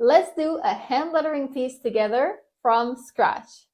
Let's do a hand lettering piece together from scratch.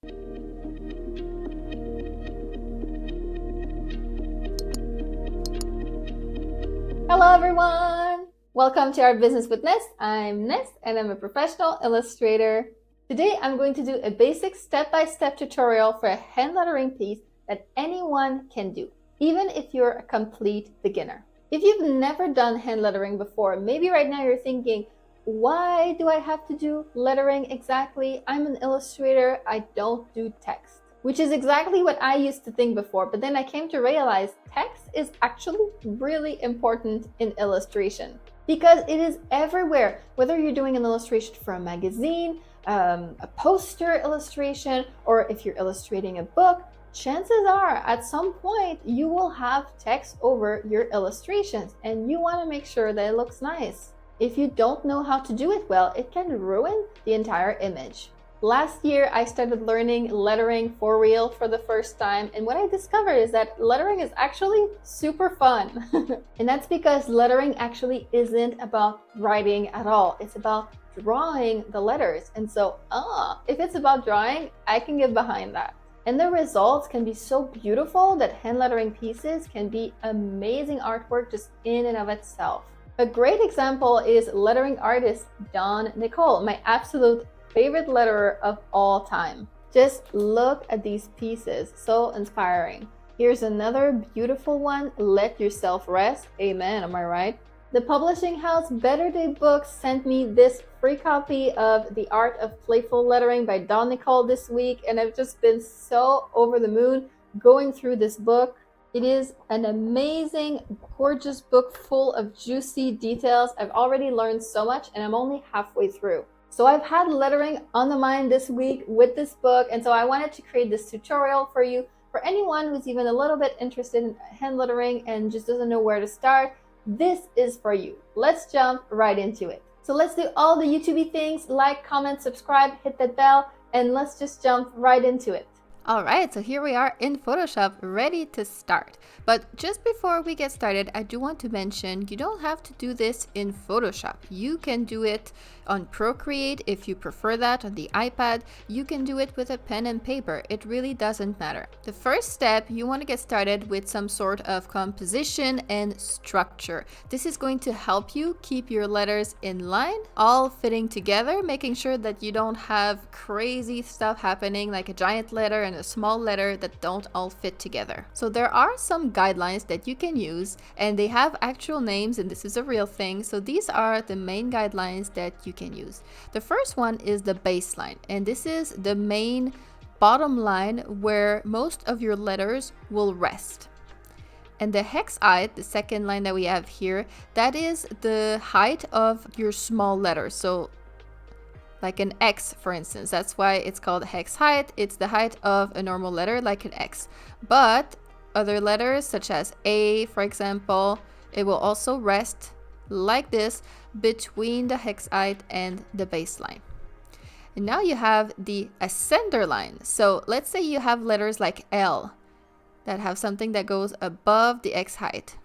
Hello everyone! Welcome to our Business with Nest. I'm Nest and I'm a professional illustrator. Today I'm going to do a basic step-by-step tutorial for a hand lettering piece that anyone can do, even if you're a complete beginner. If you've never done hand lettering before, maybe right now you're thinking, why do I have to do lettering exactly? I'm an illustrator, I don't do text. Which is exactly what I used to think before, but then I came to realize text is actually really important in illustration because it is everywhere. Whether you're doing an illustration for a magazine, a poster illustration, or if you're illustrating a book, chances are at some point you will have text over your illustrations and you want to make sure that it looks nice. If you don't know how to do it well, it can ruin the entire image. Last year, I started learning lettering for real for the first time, and what I discovered is that lettering is actually super fun. And that's because lettering actually isn't about writing at all. It's about drawing the letters. And so, if it's about drawing, I can get behind that. And the results can be so beautiful that hand lettering pieces can be amazing artwork just in and of itself. A great example is lettering artist Don Nicole, my absolute favorite letterer of all time. Just look at these pieces, so inspiring. Here's another beautiful one, Let Yourself Rest. Amen, am I right? The publishing house Better Day Books sent me this free copy of The Art of Playful Lettering by Don Nicole this week, and I've just been so over the moon going through this book. It is an amazing, gorgeous book full of juicy details. I've already learned so much and I'm only halfway through. So I've had lettering on the mind this week with this book, and so I wanted to create this tutorial for you. For anyone who's even a little bit interested in hand lettering and just doesn't know where to start, this is for you. Let's jump right into it. So let's do all the YouTubey things, like, comment, subscribe, hit that bell, and let's just jump right into it. Alright, so here we are in Photoshop, ready to start. But just before we get started, I do want to mention you don't have to do this in Photoshop. You can do it on Procreate if you prefer that, on the iPad. You can do it with a pen and paper. It really doesn't matter. The first step, you want to get started with some sort of composition and structure. This is going to help you keep your letters in line, all fitting together, making sure that you don't have crazy stuff happening like a giant letter and a small letter that don't all fit together. So there are some guidelines that you can use, and they have actual names, and this is a real thing. So these are the main guidelines that you can use. The first one is the baseline, and this is the main bottom line where most of your letters will rest. And the hex height, the second line that we have here, that is the height of your small letters. So like an X, for instance, that's why it's called hex height. It's the height of a normal letter like an X. But other letters such as A, for example, it will also rest like this between the hex height and the baseline. And now you have the ascender line. So let's say you have letters like L that have something that goes above the X height.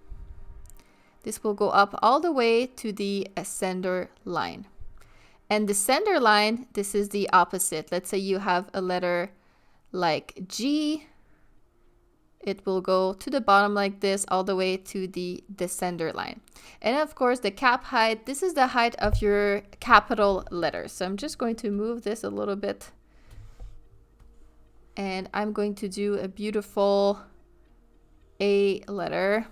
This will go up all the way to the ascender line. And the sender line, this is the opposite. Let's say you have a letter like G. It will go to the bottom like this, all the way to the descender line. And of course, the cap height, this is the height of your capital letters. So I'm just going to move this a little bit. And I'm going to do a beautiful A letter.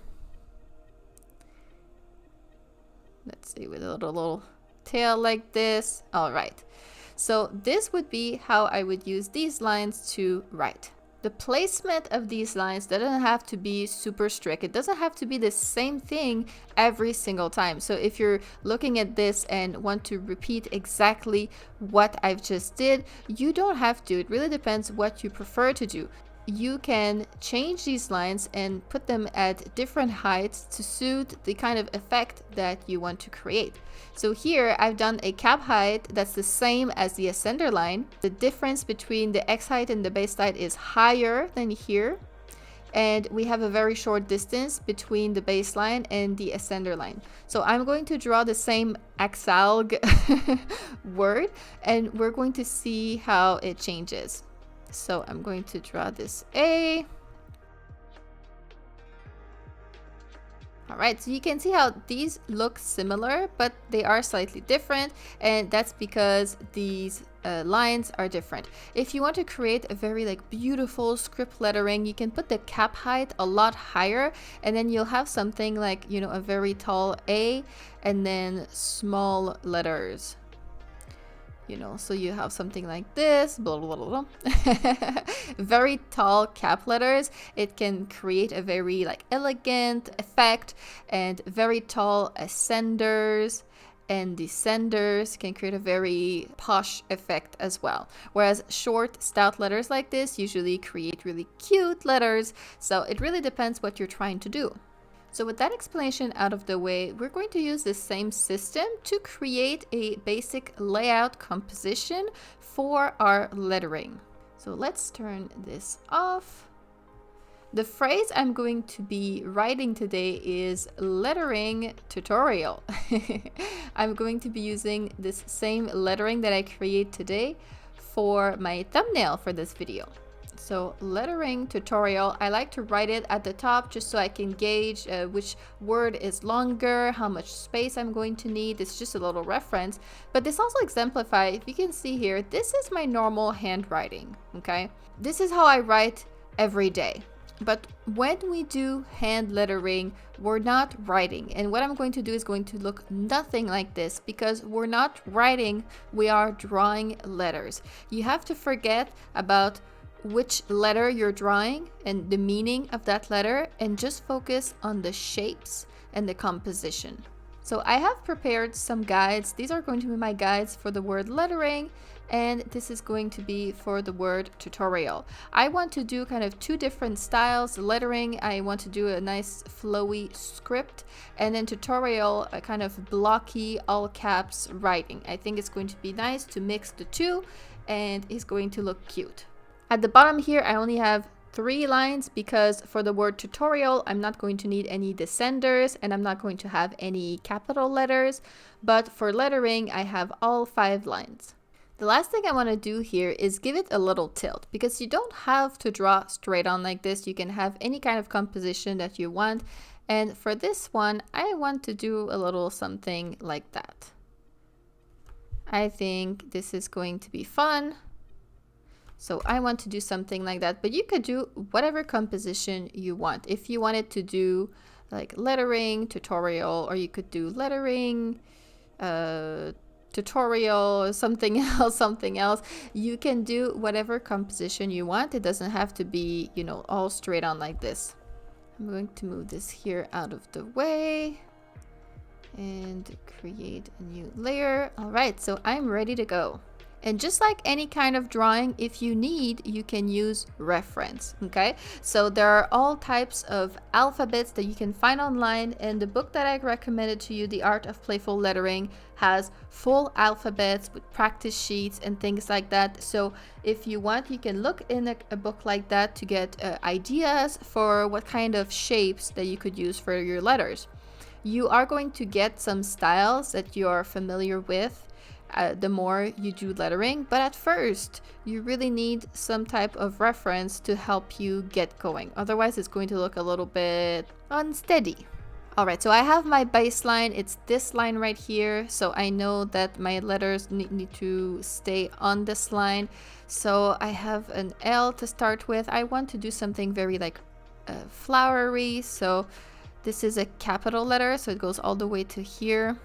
Let's see, with a little tail like this. All right, so this would be how I would use these lines to write. The placement of these lines doesn't have to be super strict. It doesn't have to be the same thing every single time. So if you're looking at this and want to repeat exactly what I've just did, you don't have to. It really depends what you prefer to do. You can change these lines and put them at different heights to suit the kind of effect that you want to create. So here I've done a cap height that's the same as the ascender line. The difference between the X height and the base height is higher than here. and we have a very short distance between the baseline and the ascender line. So I'm going to draw the same axalg word, and we're going to see how it changes. So I'm going to draw this A. All right, so you can see how these look similar, but they are slightly different, and that's because these lines are different. If you want to create a very like beautiful script lettering, you can put the cap height a lot higher, and then you'll have something like, you know, a very tall A and then small letters. You know, so you have something like this, blah, blah, blah, blah. Very tall cap letters. It can create a very like elegant effect, and very tall ascenders and descenders can create a very posh effect as well. Whereas short, stout letters like this usually create really cute letters. So it really depends what you're trying to do. So with that explanation out of the way, we're going to use the same system to create a basic layout composition for our lettering. So let's turn this off. The phrase I'm going to be writing today is lettering tutorial. I'm going to be using this same lettering that I create today for my thumbnail for this video. So lettering tutorial, I like to write it at the top just so I can gauge which word is longer, how much space I'm going to need. It's just a little reference, but this also exemplifies, if you can see here, this is my normal handwriting, okay? This is how I write every day. But when we do hand lettering, we're not writing. And what I'm going to do is going to look nothing like this, because we're not writing, we are drawing letters. You have to forget about which letter you're drawing and the meaning of that letter, and just focus on the shapes and the composition. So I have prepared some guides. These are going to be my guides for the word lettering, and this is going to be for the word tutorial. I want to do kind of two different styles. Lettering, I want to do a nice flowy script, and then tutorial, a kind of blocky all caps writing. I think it's going to be nice to mix the two, and it's going to look cute. At the bottom here, I only have 3 lines, because for the word tutorial, I'm not going to need any descenders and I'm not going to have any capital letters. But for lettering, I have all 5 lines. The last thing I want to do here is give it a little tilt, because you don't have to draw straight on like this. You can have any kind of composition that you want. And for this one, I want to do a little something like that. I think this is going to be fun. So I want to do something like that, but you could do whatever composition you want. If you wanted to do like lettering tutorial, or you could do lettering tutorial, something else, you can do whatever composition you want. It doesn't have to be, you know, all straight on like this. I'm going to move this here out of the way and create a new layer. All right, so I'm ready to go. And just like any kind of drawing, if you need, you can use reference, okay? So there are all types of alphabets that you can find online, and the book that I recommended to you, The Art of Playful Lettering, has full alphabets with practice sheets and things like that. So if you want, you can look in a book like that to get ideas for what kind of shapes that you could use for your letters. You are going to get some styles that you are familiar with the more you do lettering, but at first you really need some type of reference to help you get going. Otherwise it's going to look a little bit unsteady. All right, so I have my baseline. It's this line right here, so I know that my letters need to stay on this line. So I have an L to start with. I want to do something very like flowery, so this is a capital letter, so it goes all the way to here.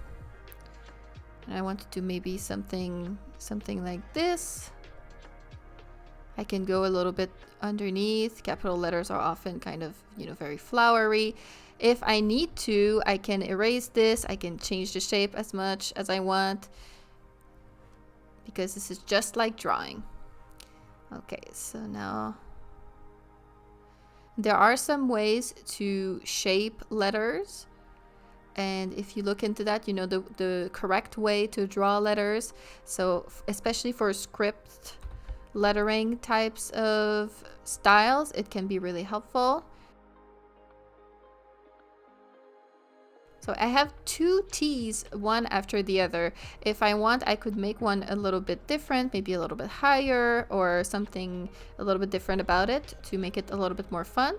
And I want to do maybe something like this. I can go a little bit underneath. Capital letters are often kind of, you know, very flowery. If I need to, I can erase this. I can change the shape as much as I want, because this is just like drawing. Okay, so now there are some ways to shape letters. And if you look into that, you know the correct way to draw letters. So especially for script lettering types of styles, it can be really helpful. So I have two T's, one after the other. If I want, I could make one a little bit different, maybe a little bit higher or something a little bit different about it to make it a little bit more fun.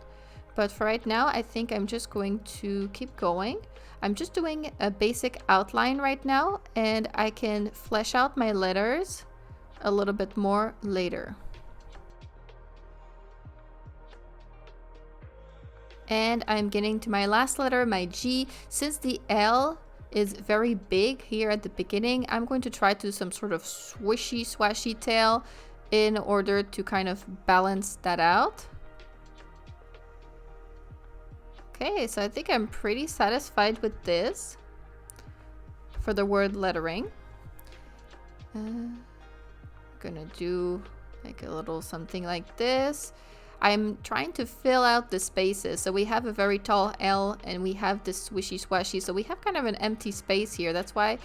But for right now, I think I'm just going to keep going. I'm just doing a basic outline right now, and I can flesh out my letters a little bit more later. And I'm getting to my last letter, my G. Since the L is very big here at the beginning, I'm going to try to do some sort of swishy, swashy tail in order to kind of balance that out. Okay, so I think I'm pretty satisfied with this for the word lettering. Gonna do like a little something like this. I'm trying to fill out the spaces. So we have a very tall L and we have this swishy swashy. So we have kind of an empty space here. That's why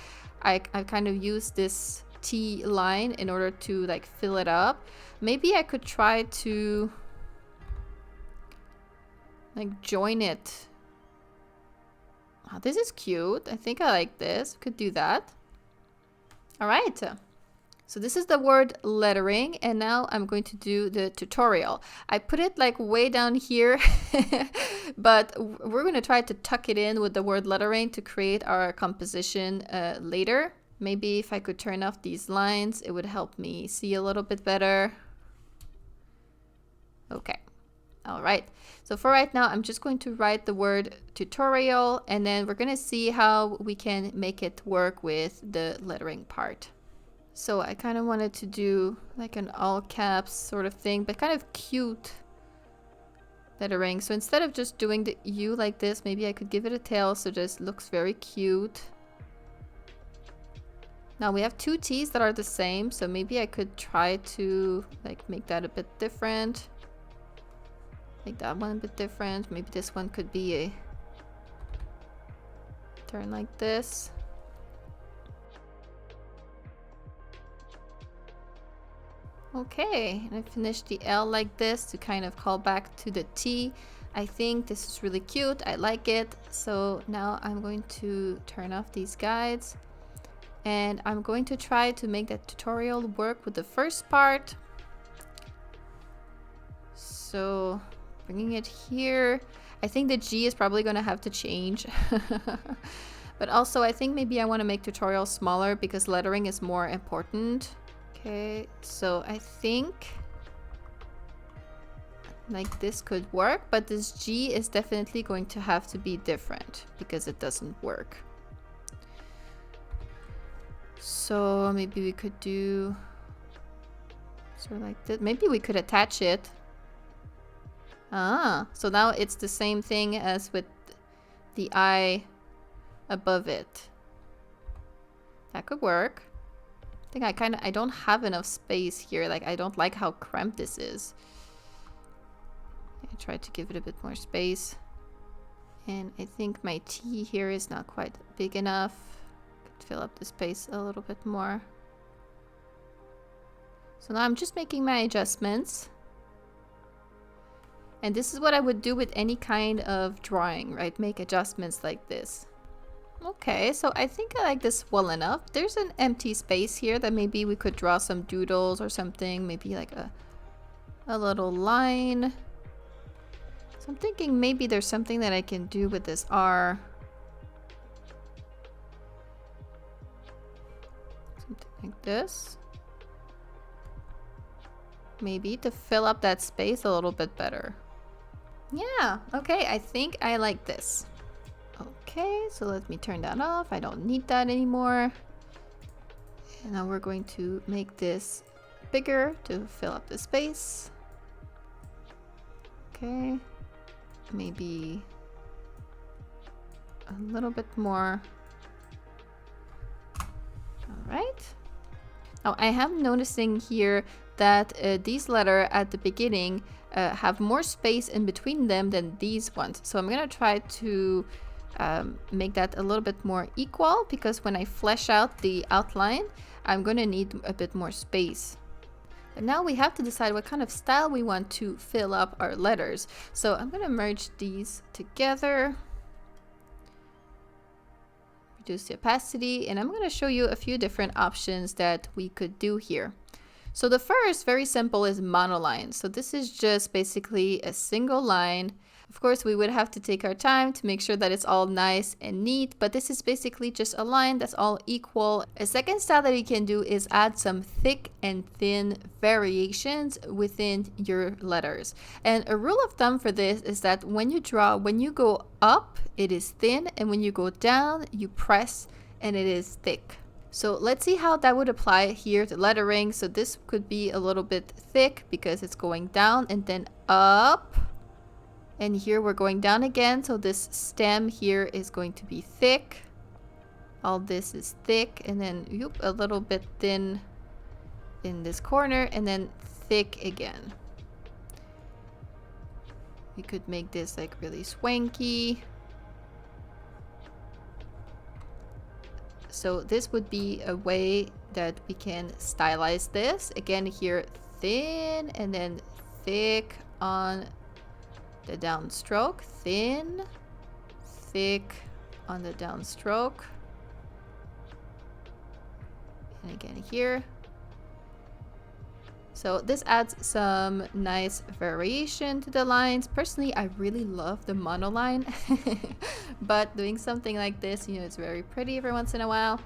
I kind of use this T line in order to like fill it up. Maybe I could try to like join it. Oh, this is cute. I think I like this. Could do that. All right. So this is the word lettering, and now I'm going to do the tutorial. I put it like way down here, but we're going to try to tuck it in with the word lettering to create our composition later. Maybe if I could turn off these lines, it would help me see a little bit better. Okay. All right. So for right now, I'm just going to write the word tutorial, and then we're going to see how we can make it work with the lettering part. So I kind of wanted to do like an all caps sort of thing, but kind of cute lettering. So instead of just doing the U like this, maybe I could give it a tail so just looks very cute. Now we have two T's that are the same, so maybe I could try to like make that a bit different. Make that one a bit different. Maybe this one could be a turn like this. Okay, and I finished the L like this to kind of call back to the T. I think this is really cute. I like it. So now I'm going to turn off these guides, and I'm going to try to make that tutorial work with the first part. So bringing it here. I think the G is probably going to have to change. But also I think maybe I want to make tutorials smaller because lettering is more important. Okay, so I think like this could work, but this G is definitely going to have to be different because it doesn't work. So maybe we could do sort of like this. Maybe we could attach it. Ah, so now it's the same thing as with the I above it. That could work. I think I don't have enough space here. Like I don't like how cramped this is. I try to give it a bit more space. And I think my T here is not quite big enough. Could fill up the space a little bit more. So now I'm just making my adjustments. And this is what I would do with any kind of drawing, right? Make adjustments like this. Okay, so I think I like this well enough. There's an empty space here that maybe we could draw some doodles or something. Maybe like a little line. So I'm thinking maybe there's something that I can do with this R. Something like this. Maybe to fill up that space a little bit better. Yeah, okay, I think I like this. Okay, so let me turn that off. I don't need that anymore. And now we're going to make this bigger to fill up the space. Okay, maybe a little bit more. All right. Now I am noticing here that these letters at the beginning have more space in between them than these ones. So I'm gonna try to make that a little bit more equal, because when I flesh out the outline, I'm gonna need a bit more space. But now we have to decide what kind of style we want to fill up our letters. So I'm gonna merge these together. reduce the opacity, and I'm going to show you a few different options that we could do here. So the first, very simple, is monoline. So this is just basically a single line. Of course, we would have to take our time to make sure that it's all nice and neat, but this is basically just a line that's all equal. A second style that you can do is add some thick and thin variations within your letters. And a rule of thumb for this is that when you draw, when you go up, it is thin, and when you go down, you press and it is thick. So let's see how that would apply here to lettering. So this could be a little bit thick because it's going down and then up. And here we're going down again, so this stem here is going to be thick. All this is thick, and then a little bit thin in this corner, and then thick again. We could make this like really swanky. So this would be a way that we can stylize this. Again, here thin and then thick on the downstroke, thin, thick on the downstroke, and again here. So this adds some nice variation to the lines. Personally, I really love the monoline, but doing something like this, you know, it's very pretty every once in a while.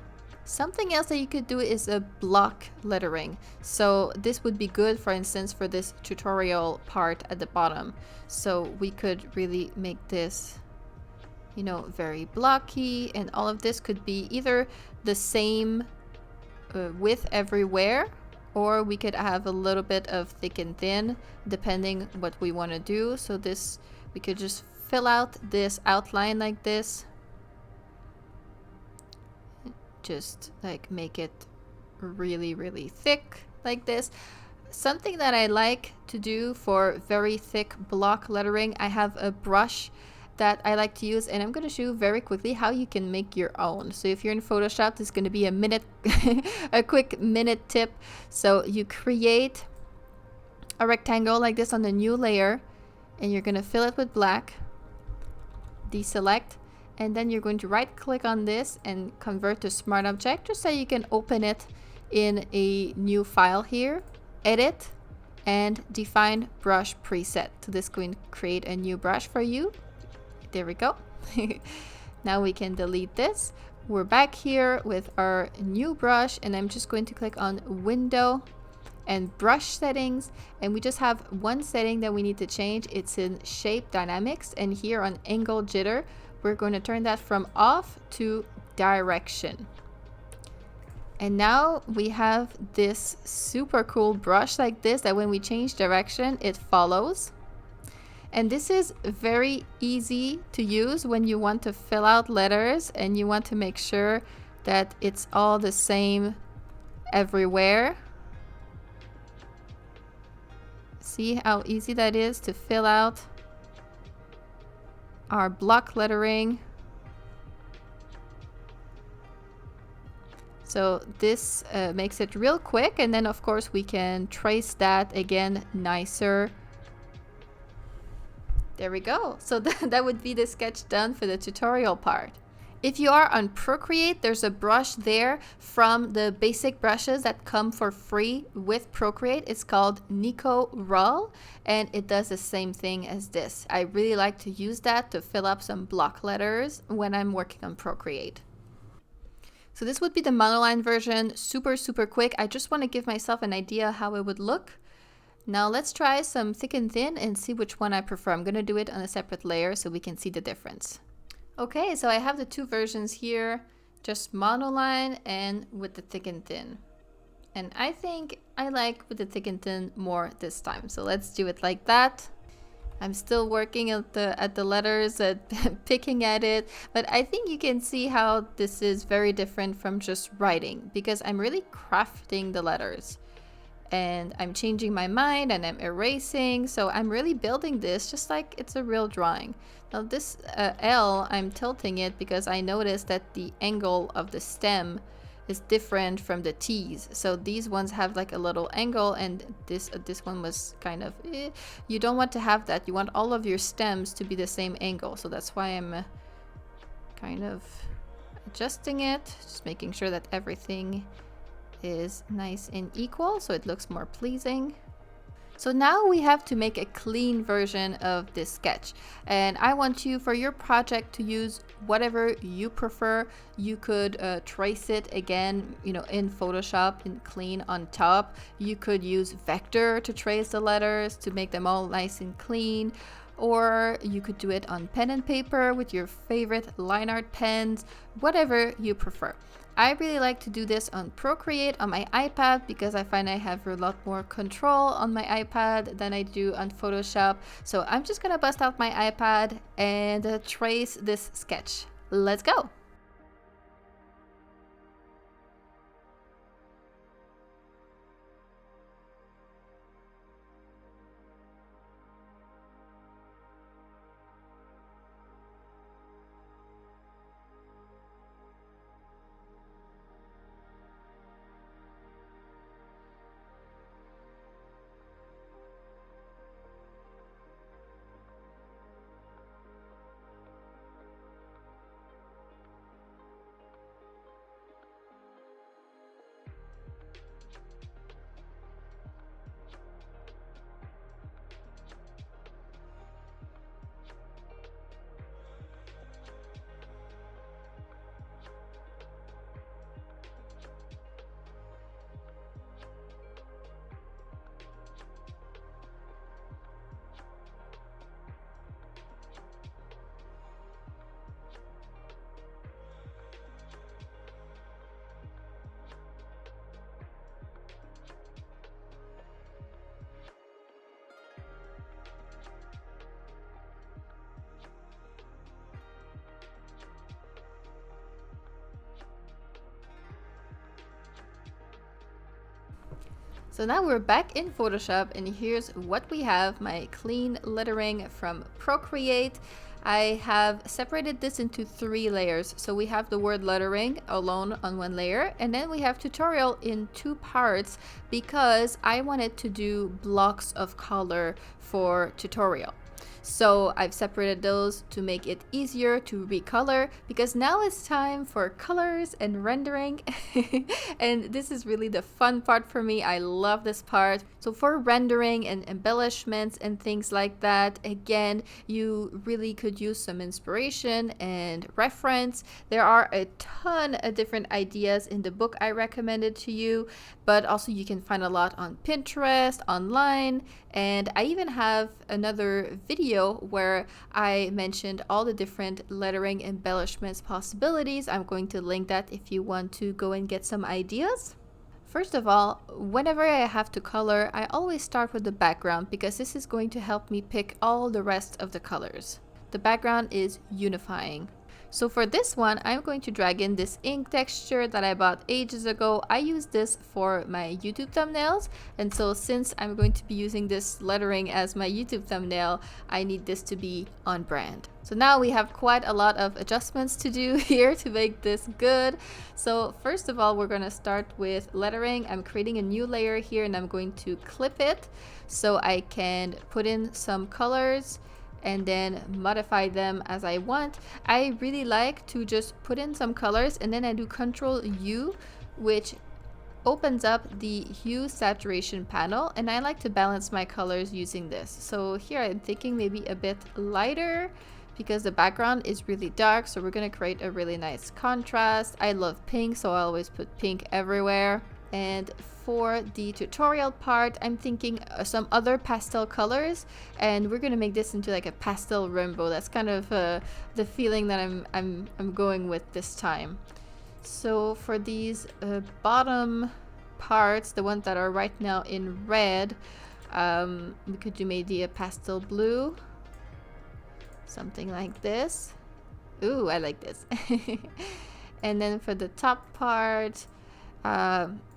Something else that you could do is a block lettering. So this would be good, for instance, for this tutorial part at the bottom. So we could really make this, you know, very blocky, and all of this could be either the same width everywhere, or we could have a little bit of thick and thin depending what we want to do. So this, we could just fill out this outline like this. Just like make it really, really thick like this. Something that I like to do for very thick block lettering, I have a brush that I like to use, and I'm going to show you very quickly how you can make your own. So if you're in Photoshop, this is going to be a minute, a quick minute tip. So you create a rectangle like this on the new layer, and you're going to fill it with black, deselect, and then you're going to right click on this and convert to smart object, just so you can open it in a new file here, edit, and define brush preset. So this is going to create a new brush for you. There we go. Now we can delete this. We're back here with our new brush, and I'm just going to click on window and brush settings, and we just have one setting that we need to change. It's in shape dynamics, and here on angle jitter, we're going to turn that from off to direction. And now we have this super cool brush like this that when we change direction, it follows. And this is very easy to use when you want to fill out letters and you want to make sure that it's all the same everywhere. See how easy that is to fill out our block lettering. So this makes it real quick, and then of course we can trace that again nicer. There we go. So that would be the sketch done for the tutorial part. If you are on Procreate, there's a brush there from the basic brushes that come for free with Procreate. It's called Nico Roll, and it does the same thing as this. I really like to use that to fill up some block letters when I'm working on Procreate. So this would be the monoline version, super, super quick. I just want to give myself an idea how it would look. Now let's try some thick and thin and see which one I prefer. I'm going to do it on a separate layer so we can see the difference. Okay, so I have the two versions here, just monoline and with the thick and thin. And I think I like with the thick and thin more this time. So let's do it like that. I'm still working at the letters, picking at it, but I think you can see how this is very different from just writing, because I'm really crafting the letters. And I'm changing my mind and I'm erasing, so I'm really building this just like it's a real drawing. Now this L, I'm tilting it because I noticed that the angle of the stem is different from the T's. So these ones have like a little angle, and this one was kind of you don't want to have that. You want all of your stems to be the same angle. So that's why I'm kind of adjusting it, just making sure that everything is nice and equal so it looks more pleasing. So now we have to make a clean version of this sketch, and I want you for your project to use whatever you prefer. You could trace it again, you know, in Photoshop in clean on top. You could use vector to trace the letters to make them all nice and clean, or you could do it on pen and paper with your favorite line art pens, whatever you prefer. I really like to do this on Procreate on my iPad because I find I have a lot more control on my iPad than I do on Photoshop. So I'm just gonna bust out my iPad and trace this sketch. Let's go! So now we're back in Photoshop, and here's what we have, my clean lettering from Procreate. I have separated this into 3 layers. So we have the word lettering alone on 1 layer, and then we have tutorial in 2 parts because I wanted to do blocks of color for tutorial. So I've separated those to make it easier to recolor, because now it's time for colors and rendering. And this is really the fun part for me. I love this part. So for rendering and embellishments and things like that, again, you really could use some inspiration and reference. There are a ton of different ideas in the book I recommended to you, but also you can find a lot on Pinterest, online, and I even have another video where I mentioned all the different lettering embellishments possibilities. I'm going to link that if you want to go and get some ideas. First of all, whenever I have to color, I always start with the background because this is going to help me pick all the rest of the colors. The background is unifying. So for this one, I'm going to drag in this ink texture that I bought ages ago. I use this for my YouTube thumbnails, and so since I'm going to be using this lettering as my YouTube thumbnail, I need this to be on brand. So now we have quite a lot of adjustments to do here to make this good. So first of all, we're going to start with lettering. I'm creating a new layer here, and I'm going to clip it so I can put in some colors and then modify them as I want. I really like to just put in some colors, and then I do Control U, which opens up the hue saturation panel, and I like to balance my colors using this. So here I'm thinking maybe a bit lighter because the background is really dark, so we're gonna create a really nice contrast. I love pink, so I always put pink everywhere. And for the tutorial part, I'm thinking some other pastel colors, and we're gonna make this into like a pastel rainbow. That's kind of the feeling that I'm going with this time. So for these bottom parts, the ones that are right now in red, we could do maybe a pastel blue, something like this. Ooh, I like this. And then for the top part,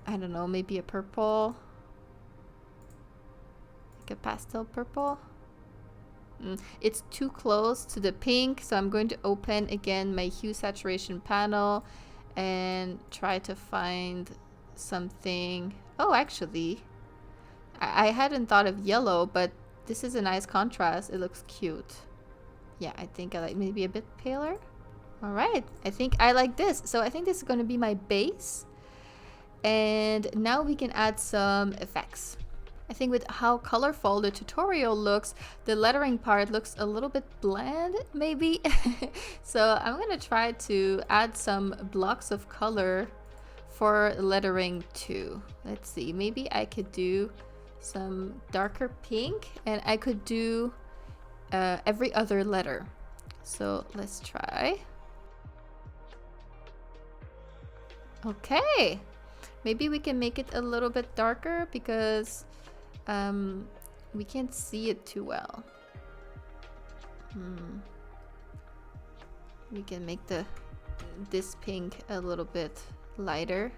I don't know, maybe a purple, like a pastel purple. It's too close to the pink, so I'm going to open again my hue saturation panel and try to find something. Oh, actually, I hadn't thought of yellow, but this is a nice contrast. It looks cute. Yeah, I think I like maybe a bit paler. All right, I think I like this. So I think this is going to be my base. And now we can add some effects. I think with how colorful the tutorial looks, the lettering part looks a little bit bland, maybe. So I'm gonna try to add some blocks of color for lettering too. Let's see, maybe I could do some darker pink, and I could do every other letter. So let's try. Okay, maybe we can make it a little bit darker because we can't see it too well. We can make this pink a little bit lighter.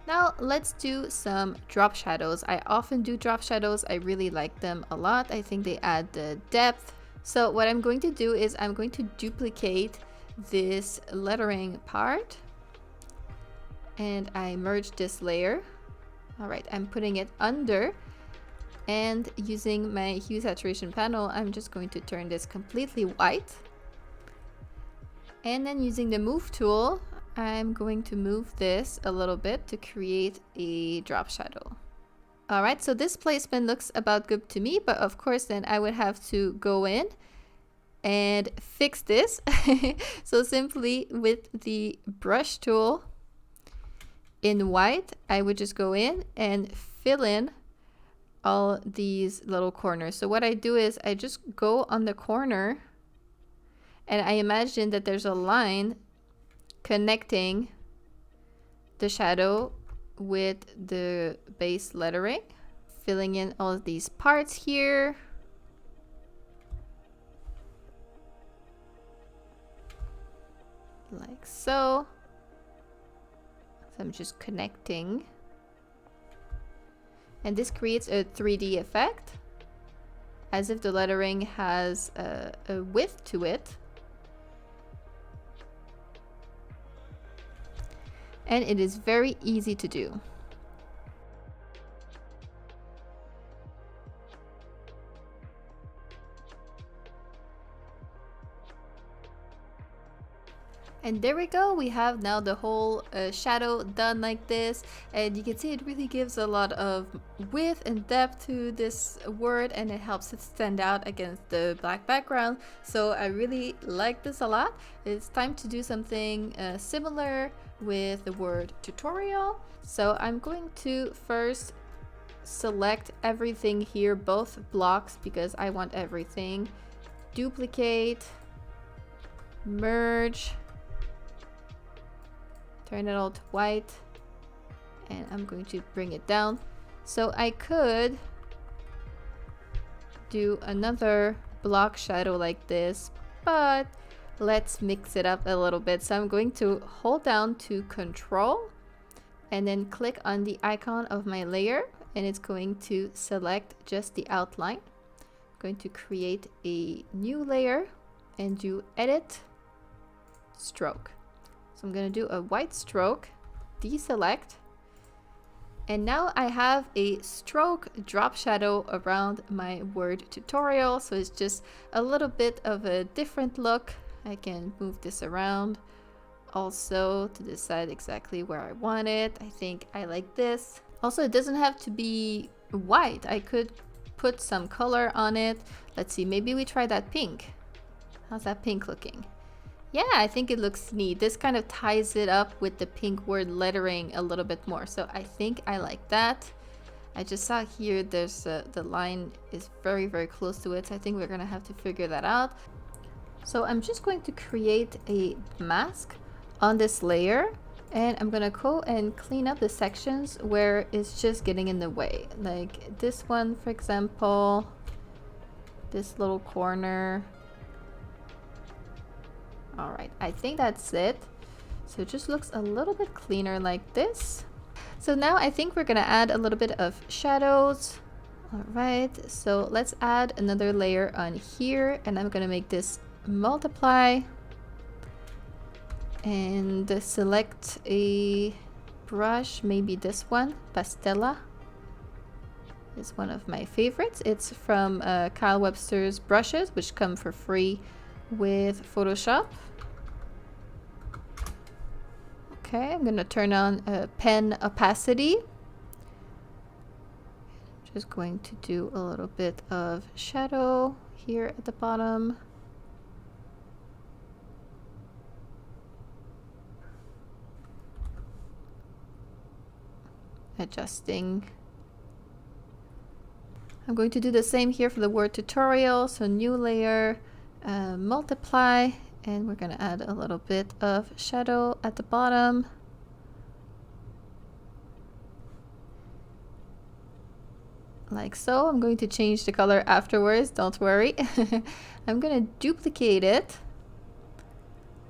Now let's do some drop shadows. I often do drop shadows. I really like them a lot. I think they add the depth. So what I'm going to do is I'm going to duplicate this lettering part, and I merge this layer. All right, I'm putting it under, and using my hue saturation panel, I'm just going to turn this completely white. And then using the move tool, I'm going to move this a little bit to create a drop shadow. All right, so this placement looks about good to me, but of course then I would have to go in and fix this. So simply with the brush tool in white, I would just go in and fill in all these little corners. So what I do is I just go on the corner, and I imagine that there's a line connecting the shadow with the base lettering, filling in all of these parts here. Like so. So I'm just connecting. And this creates a 3D effect, as if the lettering has a width to it. And it is very easy to do. And there we go, we have now the whole shadow done like this, and you can see it really gives a lot of width and depth to this word, and it helps it stand out against the black background. So I really like this a lot. It's time to do something similar with the word tutorial. So I'm going to first select everything here, both blocks, because I want everything. Duplicate, merge, turn it all to white, and I'm going to bring it down. So I could do another block shadow like this, but let's mix it up a little bit. So I'm going to hold down to Control and then click on the icon of my layer, and it's going to select just the outline. I'm going to create a new layer and do Edit, Stroke. So I'm going to do a white stroke, deselect, and now I have a stroke drop shadow around my word tutorial. So it's just a little bit of a different look. I can move this around also to decide exactly where I want it. I think I like this. Also, it doesn't have to be white. I could put some color on it. Let's see, maybe we try that pink. How's that pink looking? Yeah, I think it looks neat. This kind of ties it up with the pink word lettering a little bit more. So I think I like that. I just saw here there's the line is very, very close to it. So I think we're gonna have to figure that out. So I'm just going to create a mask on this layer, and I'm gonna go and clean up the sections where it's just getting in the way. Like this one, for example, this little corner. All right, I think that's it. So it just looks a little bit cleaner like this. So now I think we're gonna add a little bit of shadows. All right, so let's add another layer on here, and I'm gonna make this multiply and select a brush, maybe this one, Pastella. It's one of my favorites. It's from Kyle Webster's brushes, which come for free with Photoshop. Okay, I'm gonna turn on pen opacity. Just going to do a little bit of shadow here at the bottom. Adjusting. I'm going to do the same here for the word tutorial. So new layer, multiply, and we're going to add a little bit of shadow at the bottom. Like so. I'm going to change the color afterwards, don't worry. I'm going to duplicate it.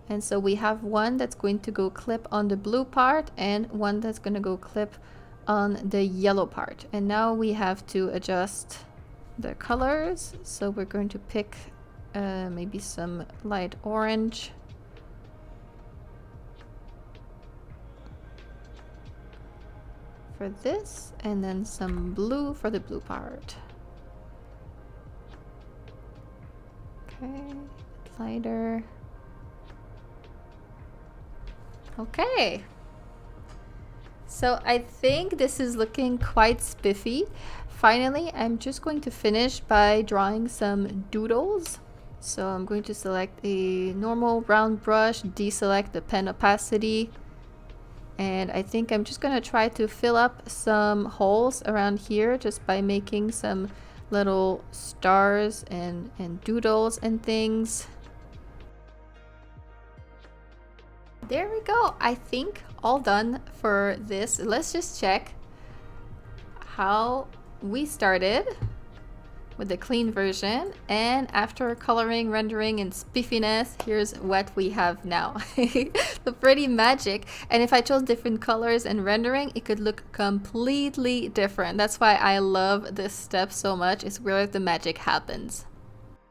And so we have one that's going to go clip on the blue part and one that's going to go clip on the yellow part. And now we have to adjust the colors. So we're going to pick maybe some light orange. For this, and then some blue for the blue part. Okay, lighter. Okay. So I think this is looking quite spiffy. Finally, I'm just going to finish by drawing some doodles. So I'm going to select a normal round brush, deselect the pen opacity, and I think I'm just going to try to fill up some holes around here just by making some little stars and doodles and things. There we go. I think all done for this. Let's just check how we started with the clean version, and after coloring, rendering, and spiffiness, here's what we have now. So pretty magic. And if I chose different colors and rendering, it could look completely different. That's why I love this step so much. It's where the magic happens.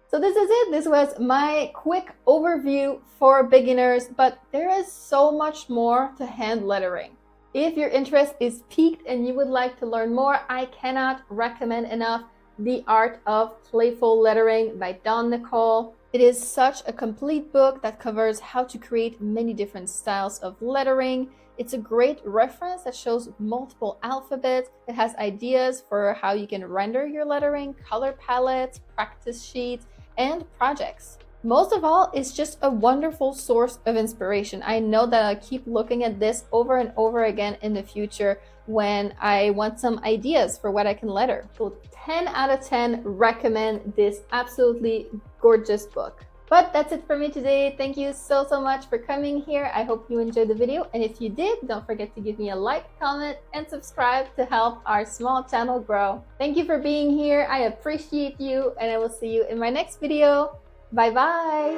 So this is it. This was my quick overview for beginners, but there is so much more to hand lettering. If your interest is piqued and you would like to learn more, I cannot recommend enough The Art of Playful Lettering by Dawn Nicole. It is such a complete book that covers how to create many different styles of lettering. It's a great reference that shows multiple alphabets. It has ideas for how you can render your lettering, color palettes, practice sheets, and projects. Most of all, it's just a wonderful source of inspiration. I know that I'll keep looking at this over and over again in the future when I want some ideas for what I can letter. So 10 out of 10 recommend this absolutely gorgeous book. But that's it for me today. Thank you so much for coming here. I hope you enjoyed the video. And if you did, don't forget to give me a like, comment, and subscribe to help our small channel grow. Thank you for being here. I appreciate you, and I will see you in my next video. Bye bye.